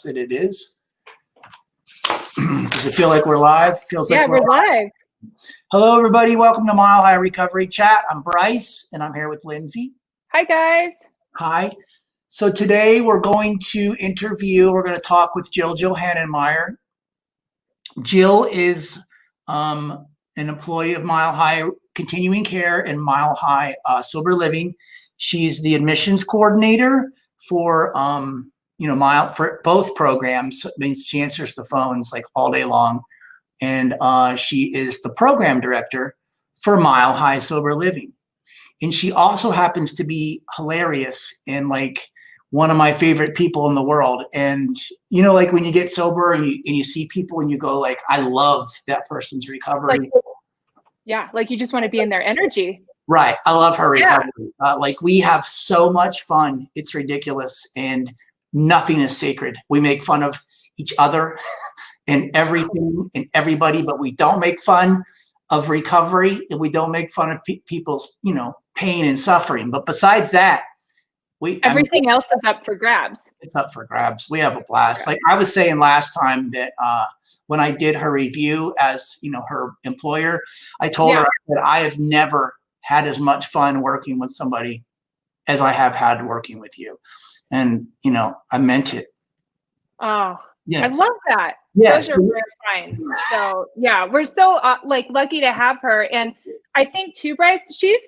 that it is. Does it feel like we're live? Feels like we're live. Hello, everybody. Welcome to Mile High Recovery Chat. I'm Brice, and I'm here with Lindsay. Hi, guys. Hi. So today we're going to talk with Jill Hannenmeyer. Jill is an employee of Mile High Continuing Care and Mile High Sober Living. She's the admissions coordinator for for both programs. It means she answers the phones like all day long. And she is the program director for Mile High Sober Living. And she also happens to be hilarious and like one of my favorite people in the world. And like when you get sober and you see people and you go like, I love that person's recovery. Like you just want to be in their energy. Right. I love her recovery. Like we have so much fun. It's ridiculous. And nothing is sacred. We make fun of each other and everything and everybody, but we don't make fun of recovery and we don't make fun of people's, pain and suffering. But besides that, everything else is up for grabs. It's up for grabs. We have a blast. Like I was saying last time that when I did her review as, her employer, I told her that I have never had as much fun working with somebody as I have had working with you. And, I meant it. Oh, yeah. I love that. Yes. Those are rare finds. So we're so lucky to have her. And I think too, Brice, she's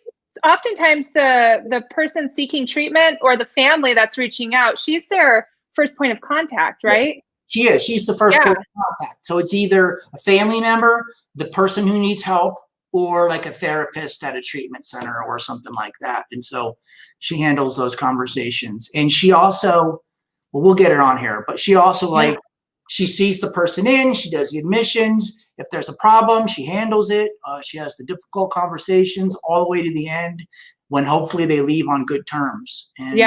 oftentimes the person seeking treatment or the family that's reaching out. She's their first point of contact, right? She is. She's the first point of contact. So it's either a family member, the person who needs help, or like a therapist at a treatment center or something like that. And so she handles those conversations. And she also, we'll get her on here, but she also she sees the person in, she does the admissions. If there's a problem, she handles it. She has the difficult conversations all the way to the end when hopefully they leave on good terms. And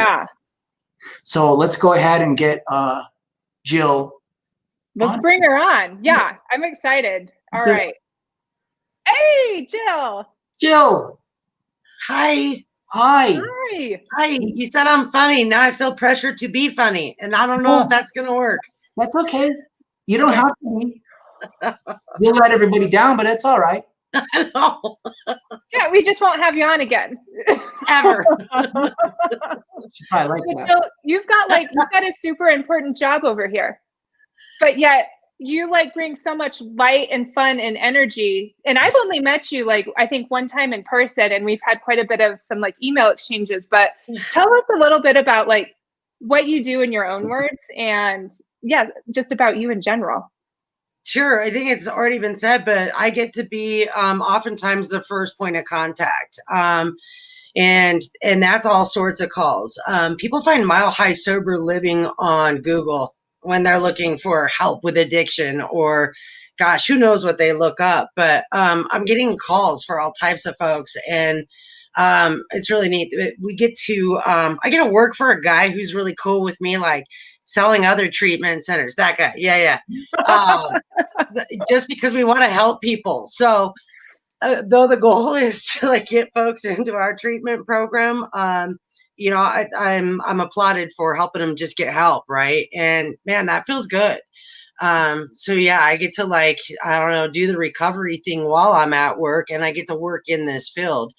so let's go ahead and get Jill. Let's bring her on. Yeah, I'm excited. All right. Hey, Jill. Jill. Hi. Hi. Hi. Hi. You said I'm funny. Now I feel pressure to be funny. And I don't know if that's going to work. That's okay. You don't have to be. You'll let everybody down, but it's all right. I know. Yeah, we just won't have you on again. Ever. I like that. Jill, you've got a super important job over here. But yet you bring so much light and fun and energy. And I've only met you I think one time in person, and we've had quite a bit of some email exchanges. But tell us a little bit about what you do in your own words and just about you in general. Sure. I think it's already been said, but I get to be oftentimes the first point of contact. And that's all sorts of calls. People find Mile High Sober Living on Google when they're looking for help with addiction, or gosh, who knows what they look up. But I'm getting calls for all types of folks, and it's really neat. We get to I get to work for a guy who's really cool with me, selling other treatment centers. That guy, just because we want to help people. So though the goal is to get folks into our treatment program, I'm applauded for helping them just get help, right? And man, that feels good. So I get to do the recovery thing while I'm at work, and I get to work in this field.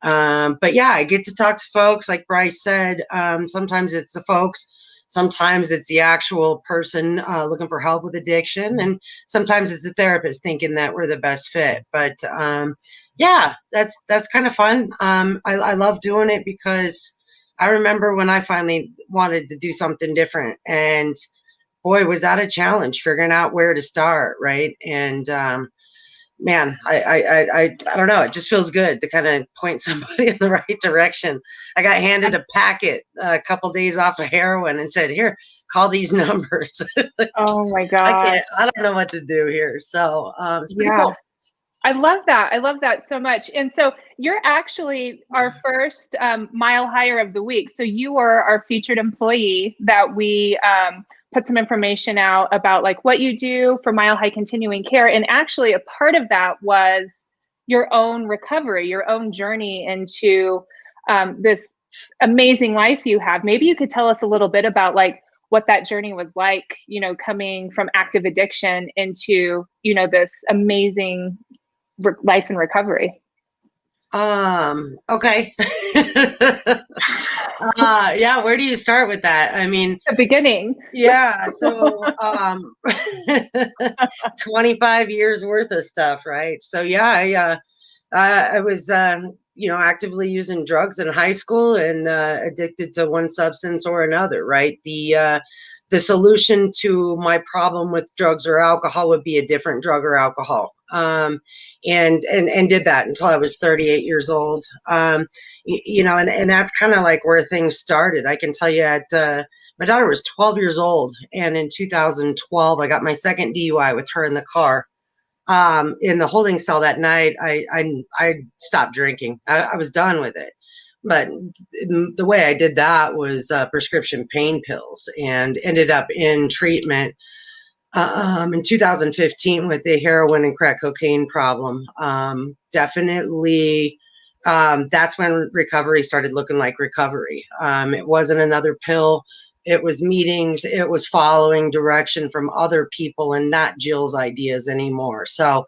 But I get to talk to folks, like Brice said. Sometimes it's the folks, sometimes it's the actual person looking for help with addiction, and sometimes it's a therapist thinking that we're the best fit. But that's kind of fun. I love doing it because I remember when I finally wanted to do something different, and boy, was that a challenge figuring out where to start, right? And man, I don't know. It just feels good to kind of point somebody in the right direction. I got handed a packet a couple days off of heroin and said, "Here, call these numbers." Oh my God! I don't know what to do here. So it's pretty cool. I love that. I love that so much. And so you're actually our first Mile Higher of the week. So you are our featured employee that we put some information out about what you do for Mile High Continuing Care. And actually a part of that was your own recovery, your own journey into this amazing life you have. Maybe you could tell us a little bit about what that journey was like, you know, coming from active addiction into, you know, this amazing life in recovery. Okay. Yeah, where do you start with that? I mean, The beginning. yeah, so 25 years worth of stuff, right? So yeah, I was you know, actively using drugs in high school and addicted to one substance or another, right? The solution to my problem with drugs or alcohol would be a different drug or alcohol. And did that until I was 38 years old. You know, and that's kind of like where things started. I can tell you at my daughter was 12 years old, and in 2012, I got my second DUI with her in the car. In the holding cell that night, I stopped drinking. I was done with it. But the way I did that was prescription pain pills, and ended up in treatment in 2015 with the heroin and crack cocaine problem. Definitely, that's when recovery started looking like recovery. It wasn't another pill. It was meetings. It was following direction from other people and not Jill's ideas anymore. So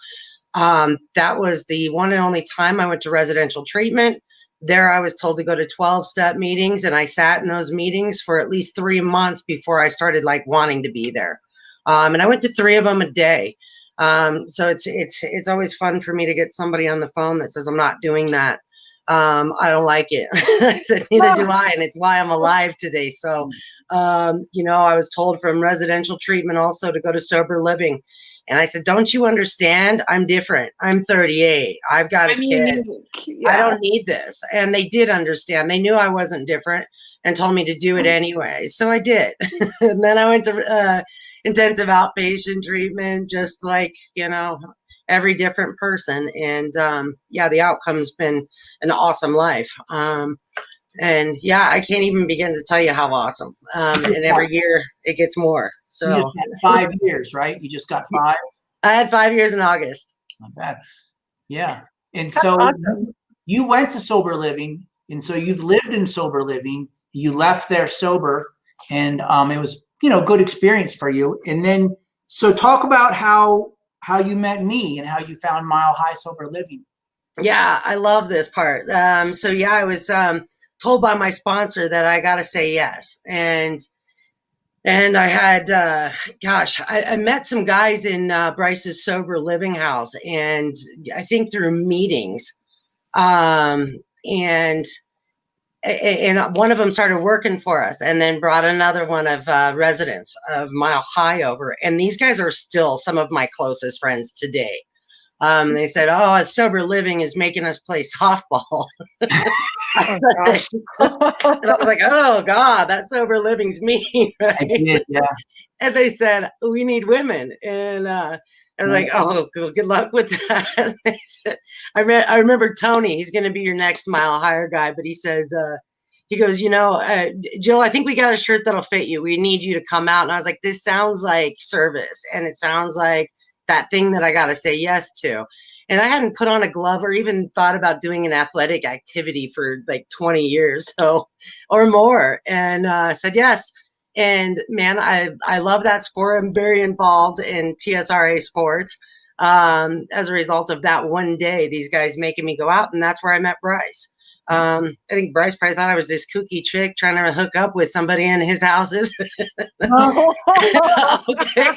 that was the one and only time I went to residential treatment. There, I was told to go to 12-step meetings, and I sat in those meetings for at least 3 months before I started like wanting to be there. And I went to 3 of them a day. So it's always fun for me to get somebody on the phone that says I'm not doing that. I don't like it. I said, neither do I, and it's why I'm alive today. So, you know, I was told from residential treatment also to go to sober living. And I said, don't you understand? I'm different. I'm 38. I've got a kid. Yeah. I don't need this. And they did understand. They knew I wasn't different and told me to do it anyway. So I did. And then I went to intensive outpatient treatment, just like, you know, every different person. And yeah, the outcome's been an awesome life. And yeah, I can't even begin to tell you how awesome. And every year it gets more. So You just had 5 years, right? You just got 5? I had 5 years in August. Not bad. Yeah. And That's so awesome. you went to sober living, and so you've lived in sober living. You left there sober, and it was, you know, good experience for you. And then, so talk about how you met me and how you found Mile High Sober Living. Yeah, I love this part. So yeah, I was told by my sponsor that I got to say yes. And I had, gosh, I met some guys in Brice's sober living house, and I think through meetings. And one of them started working for us, and then brought another one of residents of Mile High over. And these guys are still some of my closest friends today. They said, "Oh, sober living is making us play softball." Oh, gosh. And I was like, "Oh God, that sober living's me." Right? I did, yeah. And they said, "We need women," and I was like, "Oh, good luck with that." They said, I remember Tony. He's going to be your next Mile Higher guy, but he says, he goes, "You know, Jill, I think we got a shirt that'll fit you. We need you to come out." And I was like, "This sounds like service, and it sounds like that thing that I got to say yes to." And I hadn't put on a glove or even thought about doing an athletic activity for like 20 years, or more. And I said yes. And man, I love that sport. I'm very involved in TSRA sports. As a result of that one day, these guys making me go out, and that's where I met Brice. I think Brice probably thought I was this kooky chick trying to hook up with somebody in his houses. Okay.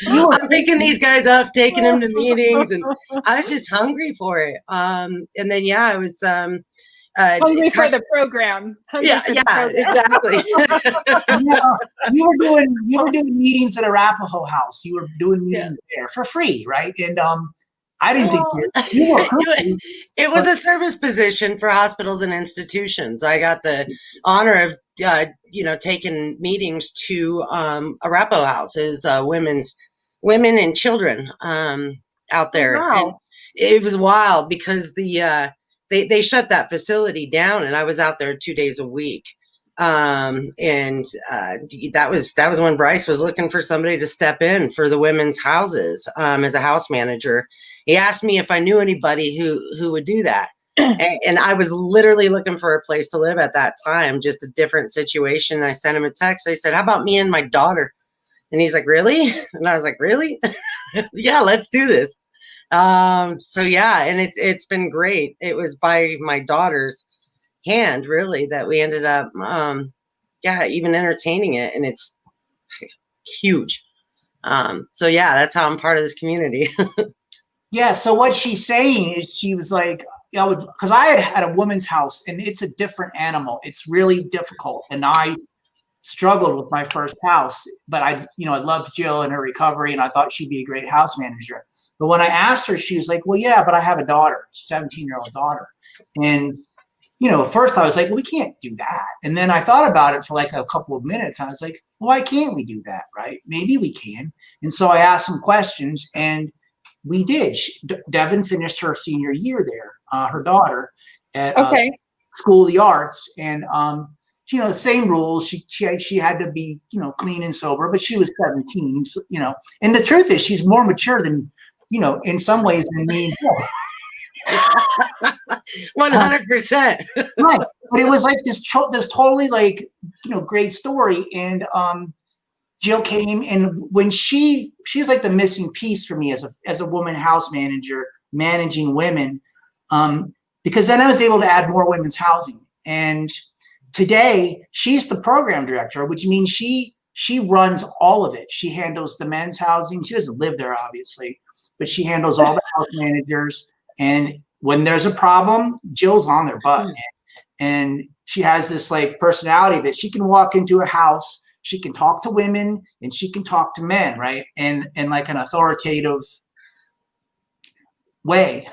I'm picking these guys up, taking them to meetings, and I was just hungry for it. And then yeah, I was hungry for the program. Exactly. You were doing meetings at Arapahoe House. You were doing meetings there for free, right? And I didn't think you were it was a service position for hospitals and institutions. I got the honor of taking meetings to Arapahoe Houses, women and children out there. Wow. And it was wild because they shut that facility down, and I was out there 2 days a week. And that was when Brice was looking for somebody to step in for the women's houses as a house manager. He asked me if I knew anybody who would do that. And I was literally looking for a place to live at that time, just a different situation. I sent him a text. I said, how about me and my daughter? And he's like, really? And I was like, really? Yeah, let's do this. So yeah, and it's been great. It was by my daughter's hand, really, that we ended up, yeah, even entertaining it. And it's huge. So yeah, that's how I'm part of this community. Yeah. So what she's saying is she was like, because I had a woman's house and it's a different animal. It's really difficult. And I struggled with my first house, but I loved Jill and her recovery and I thought she'd be a great house manager. But when I asked her, she was like, well, yeah, but I have a daughter, 17-year-old daughter. And, at first I was like, well, we can't do that. And then I thought about it for like a couple of minutes. I was like, well, why can't we do that? Right? Maybe we can. And so I asked some questions and we did. Devin finished her senior year there, her daughter at School of the Arts. And, same rules. She had to be, clean and sober, but she was 17, so, and the truth is she's more mature than, in some ways than me. 100%. Right. But it was like this totally like, great story. And, Jill came, and when she was like the missing piece for me as a woman house manager, managing women, because then I was able to add more women's housing. And today she's the program director, which means she runs all of it. She handles the men's housing. She doesn't live there, obviously, but she handles all the house managers. And when there's a problem, Jill's on their butt. And she has this like personality that she can walk into a house. She can talk to women and she can talk to men, right? And like an authoritative way,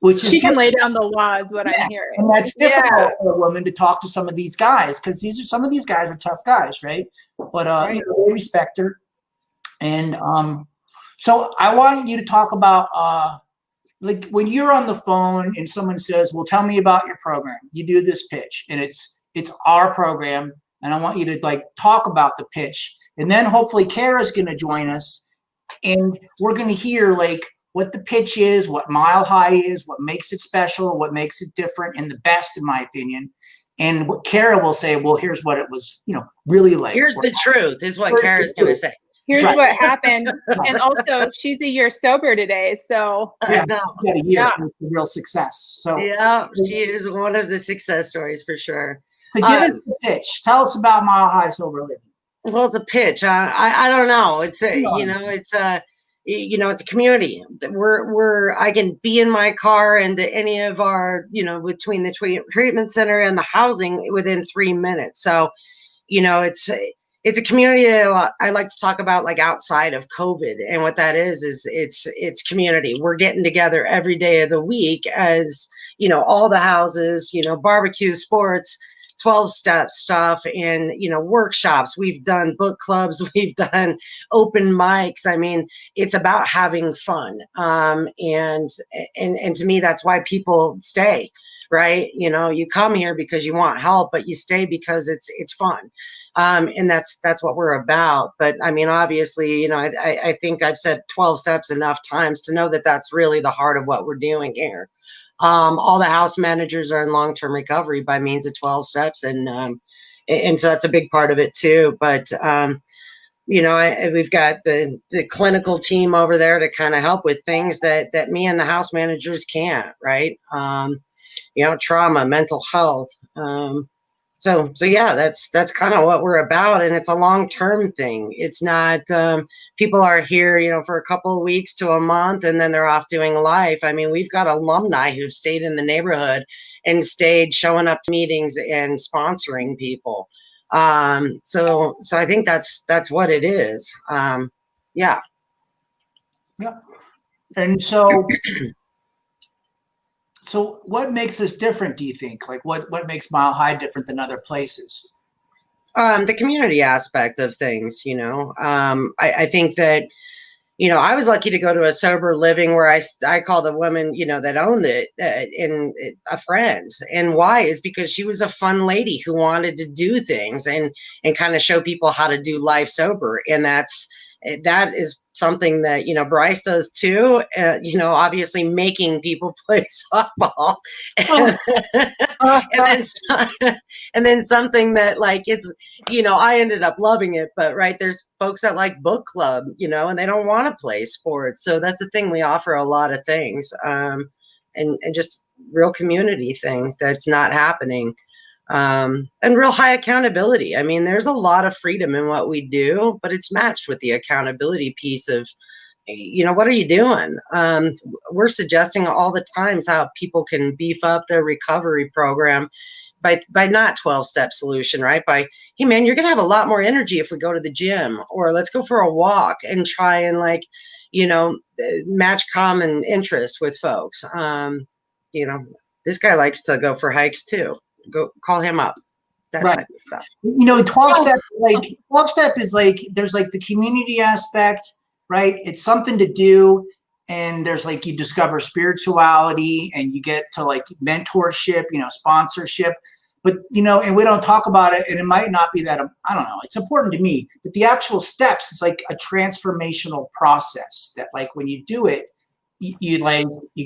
which she can lay down the law is what I'm hearing. And that's difficult for a woman to talk to some of these guys because some of these guys are tough guys, right? But they respect her. And so I want you to talk about like when you're on the phone and someone says, well, tell me about your program. You do this pitch and it's our program. And I want you to like talk about the pitch. And then hopefully Kara's going to join us and we're going to hear like what the pitch is, what Mile High is, what makes it special, what makes it different and the best in my opinion. And what Kara will say, well, here's what it was, really like. Here's the truth is what Kara's going to say. Here's what happened. And also she's a year sober today. So yeah, got a year, so it's a real success. So yeah, she is one of the success stories for sure. So give us the pitch. Tell us about Mile High Sober Living. Well, it's a pitch. I don't know. It's it's a community. I can be in my car and any of our, between the treatment center and the housing within 3 minutes. So, it's a community that I like to talk about like outside of COVID. And what that is it's community. We're getting together every day of the week as, all the houses, barbecue, sports, 12-step stuff and, workshops. We've done book clubs. We've done open mics. I mean, it's about having fun. And to me, that's why people stay, right? You come here because you want help, but you stay because it's fun. And that's what we're about. But I mean, obviously, I think I've said 12 steps enough times to know that that's really the heart of what we're doing here. All the house managers are in long-term recovery by means of 12 steps. And so that's a big part of it too. But, we've got the clinical team over there to kind of help with things that me and the house managers can't, right? Trauma, mental health. So yeah, that's kind of what we're about. And it's a long-term thing. It's not, people are here, for a couple of weeks to a month and then they're off doing life. I mean, we've got alumni who've stayed in the neighborhood and stayed showing up to meetings and sponsoring people. So I think that's what it is. Yeah. Yeah. And so what makes us different, do you think? Like what makes Mile High different than other places? The community aspect of things, I think that, I was lucky to go to a sober living where I call the woman, that owned it in a friend. And why is because she was a fun lady who wanted to do things and kind of show people how to do life sober. And that is something that, Brice does too. Obviously making people play softball. And, and then something that like, it's, I ended up loving it, but right, there's folks that like book club, and they don't want to play sports. So that's the thing. We offer a lot of things, and just real community things that's not happening. And real high accountability. I mean, there's a lot of freedom in what we do, but it's matched with the accountability piece of, what are you doing? We're suggesting all the times how people can beef up their recovery program by not 12-step solution, right? By, hey man, you're gonna have a lot more energy if we go to the gym, or let's go for a walk and try and match common interests with folks. This guy likes to go for hikes too. Go call him up. That Right. type of stuff. 12 step is like, there's like the community aspect, right? It's something to do. And there's like, you discover spirituality and you get to like mentorship, sponsorship, but, and we don't talk about it, and it might not be that, I don't know, it's important to me, but the actual steps is like a transformational process that like, when you do it, you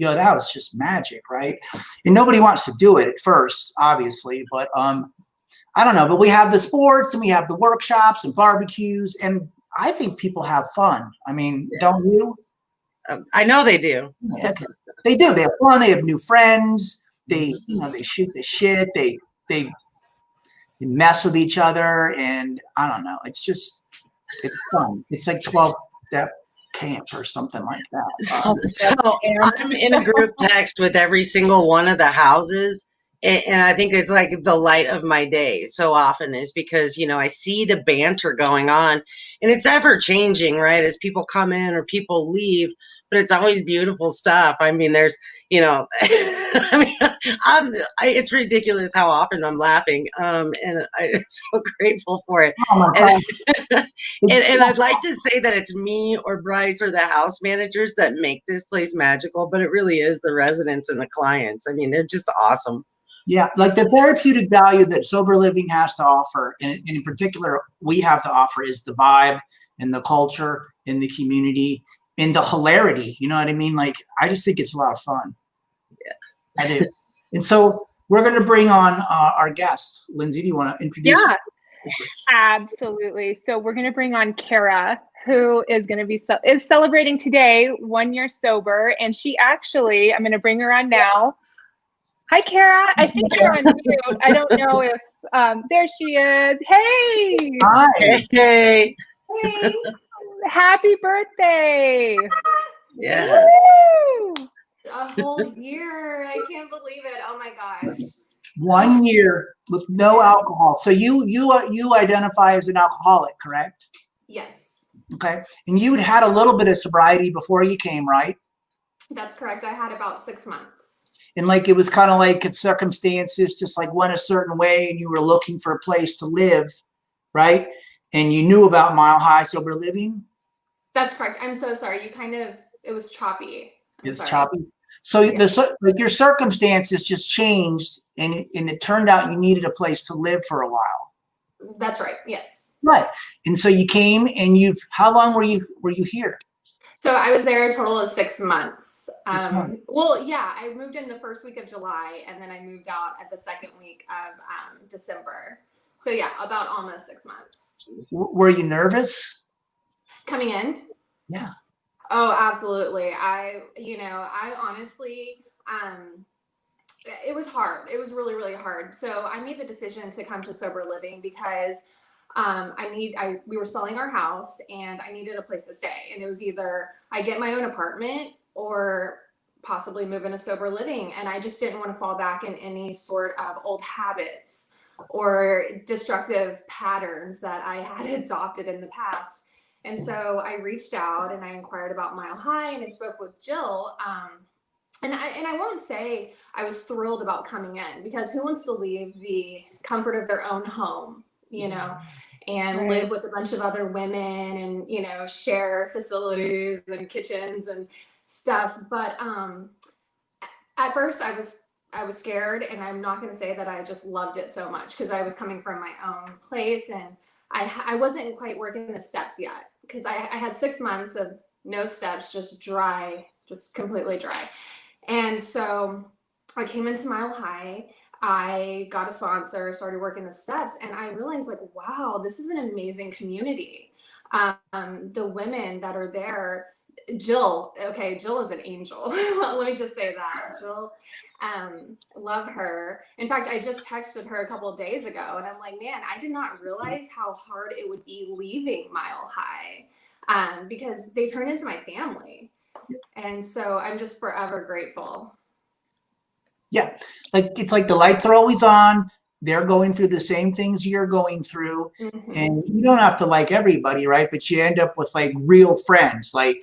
go, that was just magic, right? And nobody wants to do it at first, obviously, but I don't know, but we have the sports and we have the workshops and barbecues, and I think people have fun. I mean, don't you? I know they do. Yeah, they do. They have fun. They have new friends. They, they shoot the shit. They mess with each other, and I don't know. It's fun. It's like 12-step camp or something like that. So I'm in a group text with every single one of the houses, and I think it's like the light of my day so often is because, I see the banter going on, and it's ever changing, right? As people come in or people leave, but it's always beautiful stuff. I mean, there's, it's ridiculous how often I'm laughing. And I'm so grateful for it. Oh my God. And I'd like to say that it's me or Brice or the house managers that make this place magical, but it really is the residents and the clients. I mean, they're just awesome. Yeah, like the therapeutic value that sober living has to offer, and in particular, we have to offer, is the vibe and the culture and the community and the hilarity. You know what I mean? Like, I just think it's a lot of fun. Yeah, I do. And so we're going to bring on our guest. Lindsay, do you want to introduce? Yeah, absolutely. So we're going to bring on Kara, who is going to be is celebrating today 1 year sober, and she actually, I'm going to bring her on now. Hi, Kara. I think you're on mute. I don't know if there she is. Hey. Hi. Hey. Hey. Happy birthday. Yeah. A whole year. I can't believe it. Oh my gosh. 1 year with no alcohol. So you identify as an alcoholic, correct? Yes. Okay. And you had a little bit of sobriety before you came, right? That's correct. I had about 6 months. And like, it was kind of like circumstances just like went a certain way and you were looking for a place to live, right? And you knew about Mile High Sober Living. That's correct. I'm so sorry. It was choppy. It's choppy. So yeah. Like your circumstances just changed, and it turned out you needed a place to live for a while. That's right. Yes. Right. And so you came, and how long were you here? So I was there a total of 6 months. 6 months. Well, yeah, I moved in the first week of July, and then I moved out at the second week of December. So yeah, about almost 6 months. Were you nervous? Coming in? Yeah. Oh, absolutely. I honestly, it was hard. It was really, really hard. So I made the decision to come to sober living because we were selling our house and I needed a place to stay. And it was either I get my own apartment or possibly move into sober living. And I just didn't want to fall back in any sort of old habits or destructive patterns that I had adopted in the past. And so I reached out and I inquired about Mile High and I spoke with Jill. And I won't say I was thrilled about coming in, because who wants to leave the comfort of their own home, and live with a bunch of other women and, share facilities and kitchens and stuff. But at first I was scared, and I'm not going to say that I just loved it so much, because I was coming from my own place and I wasn't quite working the steps yet, because I had 6 months of no steps, just dry, just completely dry. And so I came into Mile High. I got a sponsor, started working the steps, and I realized, like, wow, this is an amazing community. The women that are there, Jill is an angel. Let me just say that. Jill, love her. In fact, I just texted her a couple of days ago, and I'm like, man, I did not realize how hard it would be leaving Mile High, because they turned into my family. And so I'm just forever grateful. Yeah, like it's like the lights are always on. They're going through the same things you're going through, and you don't have to like everybody, right? But you end up with like real friends, like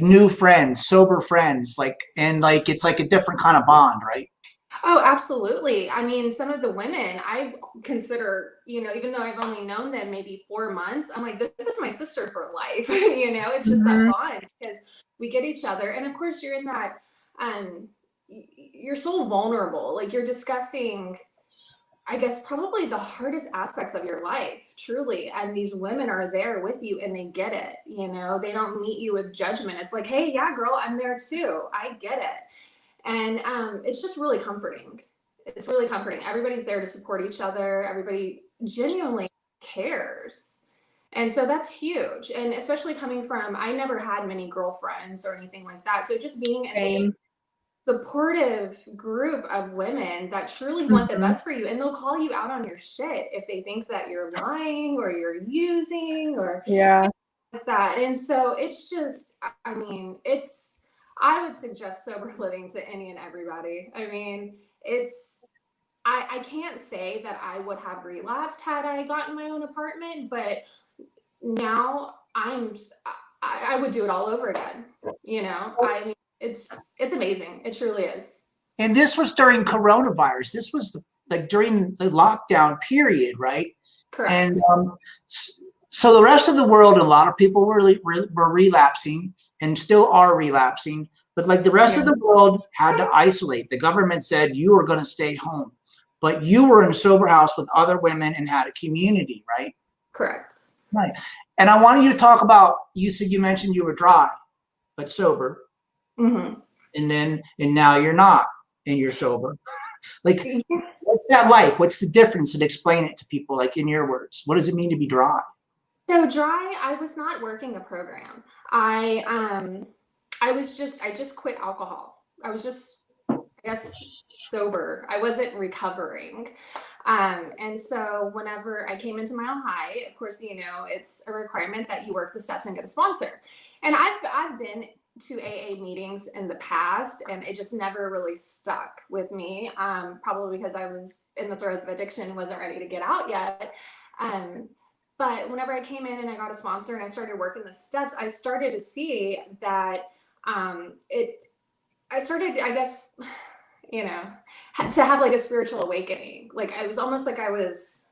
new friends, sober friends, and it's like a different kind of bond, right? Oh, absolutely. I mean, some of the women I consider, even though I've only known them maybe 4 months, I'm like, this is my sister for life. It's just that bond, because we get each other. And of course, you're in that, you're so vulnerable. Like, you're discussing, I guess, probably the hardest aspects of your life, truly. And these women are there with you, and they get it. They don't meet you with judgment. It's like, hey, yeah, girl, I'm there too. I get it. And it's just really comforting. It's really comforting. Everybody's there to support each other. Everybody genuinely cares. And so that's huge. And especially coming from, I never had many girlfriends or anything like that. So just being in a supportive group of women that truly want the best for you, and they'll call you out on your shit if they think that you're lying or you're using or like that. And so it's just, I mean, I would suggest sober living to any and everybody. I mean, I can't say that I would have relapsed had I gotten my own apartment, but now I would do it all over again. I mean, it's amazing. It truly is. And this was during coronavirus. This was during the lockdown period, right? Correct. And so the rest of the world, a lot of people were relapsing and still are relapsing, but like the rest of the world had to isolate. The government said you were going to stay home, but you were in a sober house with other women and had a community, right? Correct. Right. And I wanted you to talk about, you mentioned you were dry, but sober. And now you're not, and you're sober. Like, what's that like? What's the difference? And explain it to people, like in your words. What does it mean to be dry? So dry, I was not working a program. I just quit alcohol. I was just, I guess, sober. I wasn't recovering. And so whenever I came into Mile High, of course, it's a requirement that you work the steps and get a sponsor. And I've been to AA meetings in the past, and it just never really stuck with me. Probably because I was in the throes of addiction, wasn't ready to get out yet. But whenever I came in and I got a sponsor and I started working the steps, I started to see that I started, I guess, to have like a spiritual awakening. Like, it was almost like I was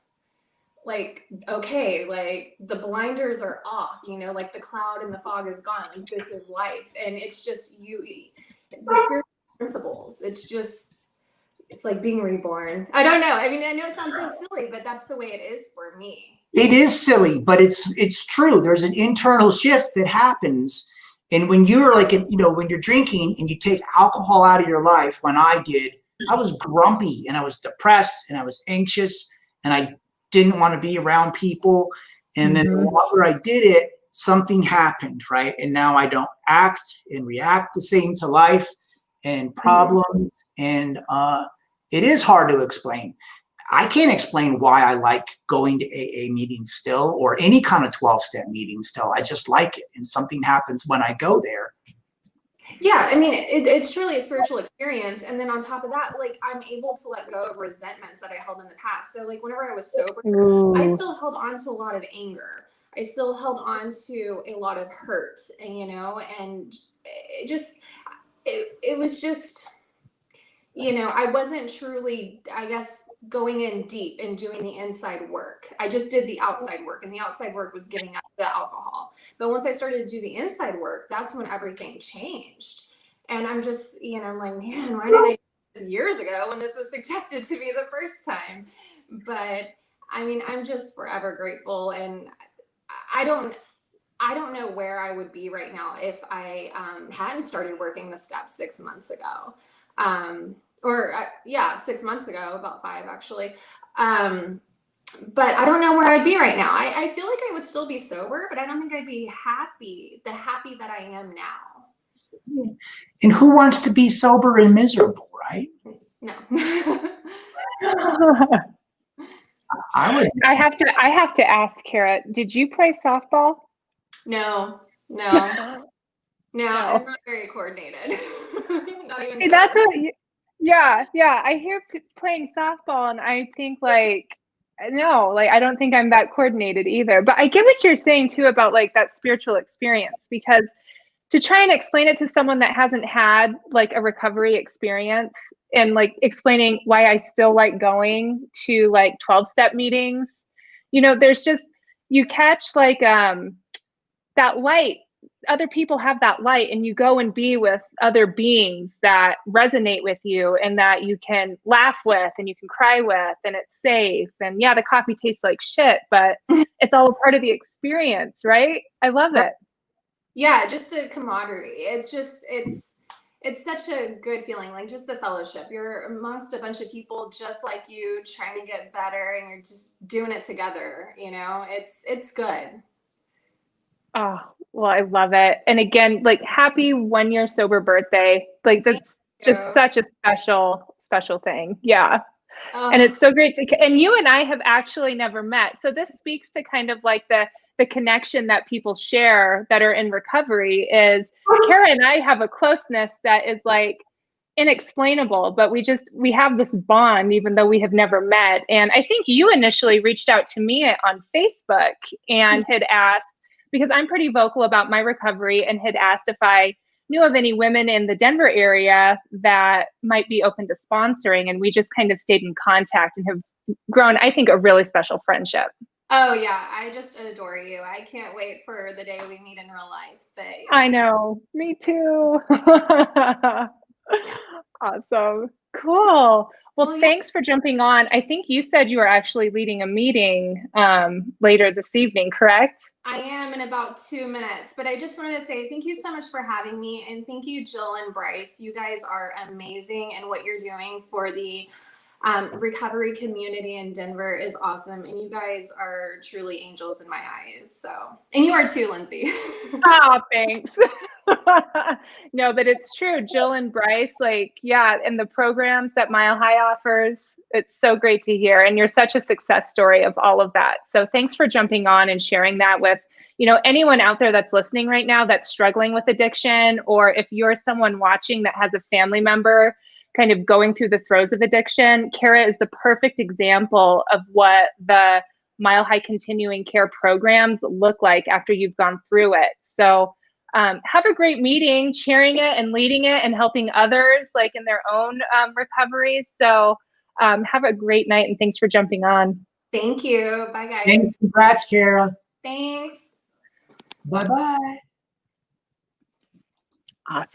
like, okay, like the blinders are off, like the cloud and the fog is gone. Like, this is life. And it's just the spiritual principles. It's like being reborn. I don't know. I mean, I know it sounds so silly, but that's the way it is for me. It is silly, but it's true. There's an internal shift that happens. And when you're when you're drinking and you take alcohol out of your life, when I did, I was grumpy and I was depressed and I was anxious and I didn't want to be around people. And then after I did it, something happened, right? And now I don't act and react the same to life and problems. And it is hard to explain. I can't explain why I like going to AA meetings still, or any kind of 12-step meeting still. I just like it. And something happens when I go there. Yeah, I mean, it's truly a spiritual experience. And then on top of that, like, I'm able to let go of resentments that I held in the past. So like whenever I was sober, I still held on to a lot of anger. I still held on to a lot of hurt, and it was just, I wasn't truly, I guess, going in deep and doing the inside work. I just did the outside work, and the outside work was giving up the alcohol. But once I started to do the inside work, that's when everything changed. And I'm just, I'm like, man, why did I do this years ago when this was suggested to me the first time? But I mean, I'm just forever grateful. And I don't I don't know where I would be right now if I hadn't started working the steps 6 months ago. Yeah, 6 months ago, about 5 actually. But I don't know where I'd be right now. I feel like I would still be sober, but I don't think I'd be the happy that I am now. Yeah. And who wants to be sober and miserable, right? No. I have to ask, Kara, did you play softball? No. No, I'm not very coordinated. Not even See, that's yeah. I hear playing softball and I think like, no, like I don't think I'm that coordinated either. But I get what you're saying too about like that spiritual experience, because to try and explain it to someone that hasn't had like a recovery experience and like explaining why I still like going to like 12-step meetings, there's just, you catch like that light. Other people have that light and you go and be with other beings that resonate with you and that you can laugh with and you can cry with, and it's safe. And yeah, the coffee tastes like shit, but it's all a part of the experience, right? I love it. Yeah, just the camaraderie. It's such a good feeling, like just the fellowship. You're amongst a bunch of people just like you, trying to get better, and you're just doing it together. It's good. Oh, well, I love it. And again, like happy 1 year sober birthday. Like that's just such a special thing. Yeah. And it's so great and you and I have actually never met. So this speaks to kind of like the connection that people share that are in recovery. Is Kara and I have a closeness that is like inexplainable, but we have this bond even though we have never met. And I think you initially reached out to me on Facebook and had asked, because I'm pretty vocal about my recovery, and had asked if I knew of any women in the Denver area that might be open to sponsoring. And we just kind of stayed in contact and have grown, I think, a really special friendship. Oh yeah, I just adore you. I can't wait for the day we meet in real life. But yeah. I know, me too. Awesome. Cool. Well, yeah. Thanks for jumping on. I think you said you were actually leading a meeting later this evening, correct? I am in about 2 minutes, but I just wanted to say thank you so much for having me. And thank you, Jill and Brice. You guys are amazing. And what you're doing for the recovery community in Denver is awesome. And you guys are truly angels in my eyes. So, and you are too, Lindsay. Oh, thanks. No, but it's true. Jill and Brice, like, yeah, and the programs that Mile High offers, it's so great to hear. And you're such a success story of all of that. So thanks for jumping on and sharing that with, anyone out there that's listening right now that's struggling with addiction, or if you're someone watching that has a family member kind of going through the throes of addiction. Kara is the perfect example of what the Mile High continuing care programs look like after you've gone through it. So have a great meeting, cheering it and leading it and helping others like in their own recovery. So have a great night, and thanks for jumping on. Thank you. Bye, guys. Thanks. Congrats, Kara. Thanks. Bye-bye. Awesome.